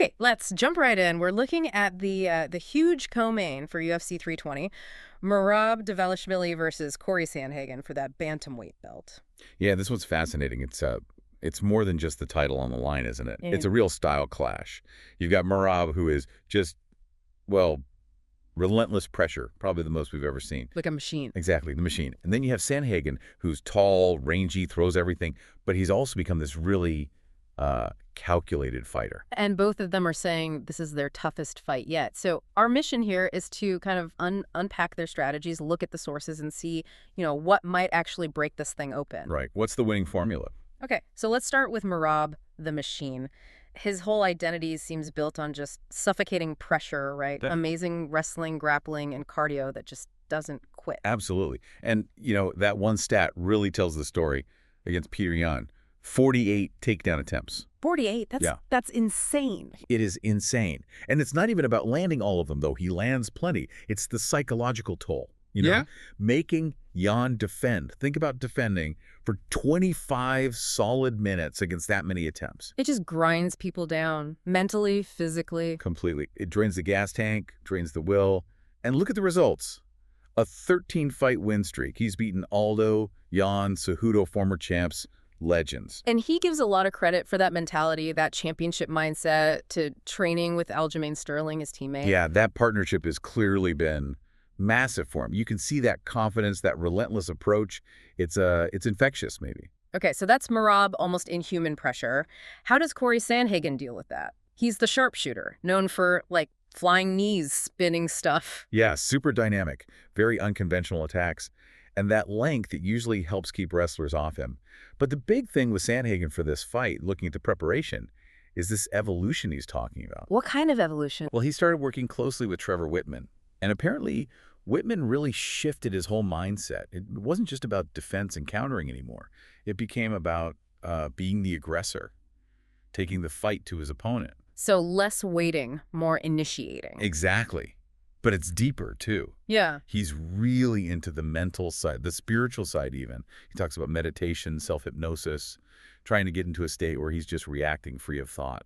Okay, let's jump right in. We're looking at the huge co-main for UFC 320, Merab Dvalishvili versus Cory Sandhagen for that bantamweight belt. Yeah, this one's fascinating. It's more than just the title on the line, isn't it? Yeah. It's a real style clash. You've got Merab, who is just, well, relentless pressure, probably the most we've ever seen. Like a machine. Exactly, the machine. And then you have Sandhagen, who's tall, rangy, throws everything, but he's also become this really calculated fighter. And both of them are saying this is their toughest fight yet. So our mission here is to kind of unpack their strategies, look at the sources, and see, what might actually break this thing open. Right. What's the winning formula? Okay, so let's start with Merab, the machine. His whole identity seems built on just suffocating pressure, right? Amazing wrestling, grappling, and cardio that just doesn't quit. Absolutely. And, that one stat really tells the story against Peter Yan. 48 takedown attempts. 48? Yeah. That's insane. It is insane. And it's not even about landing all of them, though. He lands plenty. It's the psychological toll. Yeah. Making Yan defend. Think about defending for 25 solid minutes against that many attempts. It just grinds people down, mentally, physically. Completely. It drains the gas tank, drains the will. And look at the results. A 13-fight win streak. He's beaten Aldo, Yan, Cejudo, former champs, legends. And he gives a lot of credit for that mentality, that championship mindset, to training with Aljamain Sterling, his teammate. Yeah, that partnership has clearly been massive for him. You can see that confidence, that relentless approach. It's infectious, maybe. Okay, so that's Merab, almost inhuman pressure. How does Cory Sandhagen deal with that? He's the sharpshooter, known for, flying knees, spinning stuff. Yeah, super dynamic, very unconventional attacks. And that length, it usually helps keep wrestlers off him. But the big thing with Sandhagen for this fight, looking at the preparation, is this evolution he's talking about. What kind of evolution? Well, he started working closely with Trevor Whitman. And apparently, Whitman really shifted his whole mindset. It wasn't just about defense and countering anymore. It became about being the aggressor, taking the fight to his opponent. So less waiting, more initiating. Exactly. But it's deeper, too. Yeah. He's really into the mental side, the spiritual side even. He talks about meditation, self-hypnosis, trying to get into a state where he's just reacting free of thought,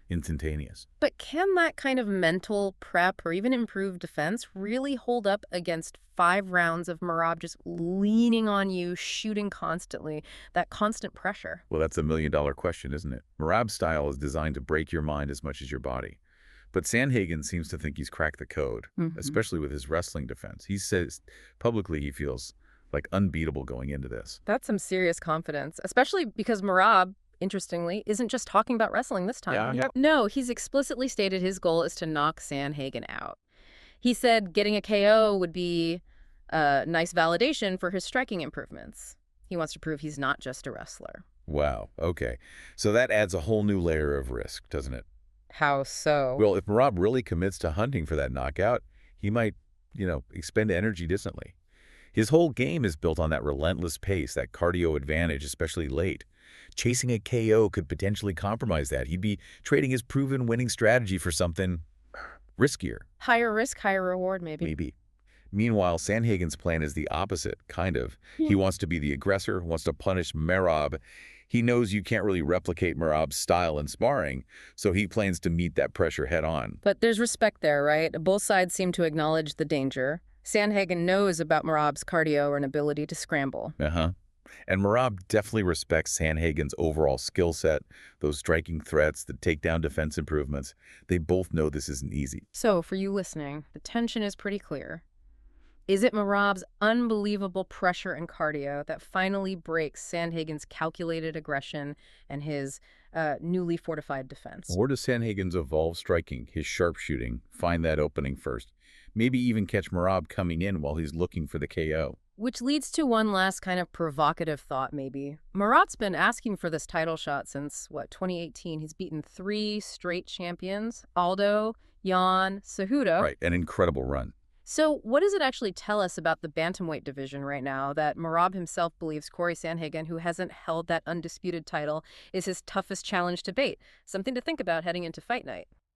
instantaneous. But can that kind of mental prep or even improved defense really hold up against 5 rounds of Merab just leaning on you, shooting constantly, that constant pressure? Well, that's a million-dollar question, isn't it? Merab's style is designed to break your mind as much as your body. But Sandhagen seems to think he's cracked the code, especially with his wrestling defense. He says publicly he feels like unbeatable going into this. That's some serious confidence, especially because Merab, interestingly, isn't just talking about wrestling this time. Yeah. No, he's explicitly stated his goal is to knock Sandhagen out. He said getting a KO would be a nice validation for his striking improvements. He wants to prove he's not just a wrestler. Wow, okay. So that adds a whole new layer of risk, doesn't it? How so? Well, if Merab really commits to hunting for that knockout, he might, expend energy differently. His whole game is built on that relentless pace, that cardio advantage, especially late. Chasing a KO could potentially compromise that. He'd be trading his proven winning strategy for something riskier. Higher risk, higher reward, maybe. Maybe. Meanwhile, Sandhagen's plan is the opposite, kind of. He wants to be the aggressor, wants to punish Merab. He knows you can't really replicate Merab's style in sparring, so he plans to meet that pressure head on. But there's respect there, right? Both sides seem to acknowledge the danger. Sandhagen knows about Merab's cardio and ability to scramble. And Merab definitely respects Sandhagen's overall skill set, those striking threats, the takedown defense improvements. They both know this isn't easy. So, for you listening, the tension is pretty clear. Is it Merab's unbelievable pressure and cardio that finally breaks Sandhagen's calculated aggression and his newly fortified defense? Or does Sandhagen's evolved striking, his sharpshooting, find that opening first? Maybe even catch Merab coming in while he's looking for the KO. Which leads to one last kind of provocative thought, maybe. Merab's been asking for this title shot since, 2018. He's beaten 3 straight champions, Aldo, Yan, Cejudo. Right, an incredible run. So what does it actually tell us about the bantamweight division right now that Merab himself believes Cory Sandhagen, who hasn't held that undisputed title, is his toughest challenge to date? Something to think about heading into fight night.